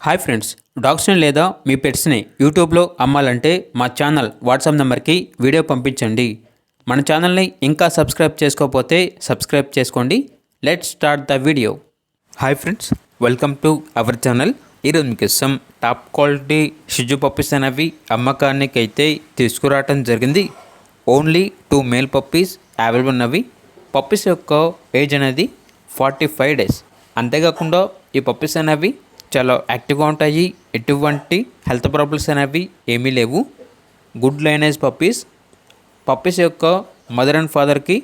Hi friends, డాగ్స్ని లేదా మీ పెట్స్ని యూట్యూబ్లో అమ్మాలంటే మా ఛానల్ వాట్సాప్ నెంబర్కి వీడియో పంపించండి. మన ఛానల్ని ఇంకా సబ్స్క్రైబ్ చేసుకోకపోతే సబ్స్క్రైబ్ చేసుకోండి. Let's start the video. Hi friends, welcome to our channel. ఈరోజు మీకోసం టాప్ క్వాలిటీ షిజు పప్పీస్ అనేవి అమ్మకానికి అయితే తీసుకురావటం జరిగింది. ఓన్లీ 2 మేల్ పప్పీస్ అవైలబుల్ ఉన్నవి. పప్పీస్ యొక్క ఏజ్ అనేది 45 డేస్. అంతేకాకుండా ఈ పప్పీస్ అనేవి చాలా యాక్టివ్గా ఉంటాయి. ఎటువంటి హెల్త్ ప్రాబ్లమ్స్ అనేవి ఏమీ లేవు. గుడ్ లైనేజ్ పప్పీస్ యొక్క మదర్ అండ్ ఫాదర్కి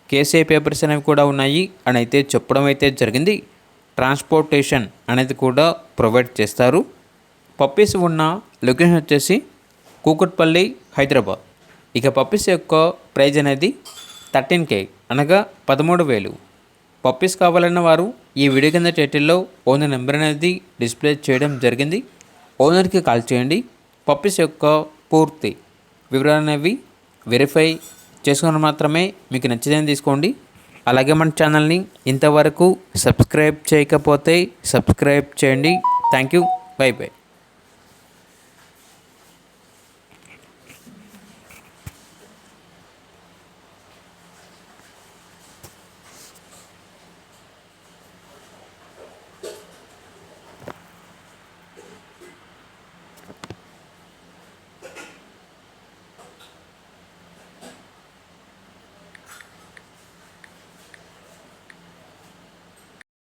కేసీఐ పేపర్స్ అనేవి కూడా ఉన్నాయి అని అయితే చెప్పడం అయితే జరిగింది. ట్రాన్స్పోర్టేషన్ అనేది కూడా ప్రొవైడ్ చేస్తారు. పప్పీస్ ఉన్న లొకేషన్ వచ్చేసి కూకట్పల్లి, హైదరాబాద్. ఇక పప్పీస్ యొక్క ప్రైజ్ అనేది 13K అనగా 13,000. పప్పీస్ కావాలన్న వారు ఈ వీడియో కింద టైటిల్లో ఓనర్ నెంబర్ అనేది డిస్ప్లే చేయడం జరిగింది. ఓనర్కి కాల్ చేయండి. పప్పీస్ యొక్క పూర్తి వివరాలు అనేవి వెరిఫై చేసుకుని మాత్రమే మీకు నచ్చితేనే తీసుకోండి. అలాగే మన ఛానల్ని ఇంతవరకు సబ్స్క్రైబ్ చేయకపోతే సబ్స్క్రైబ్ చేయండి. Thank you. By by.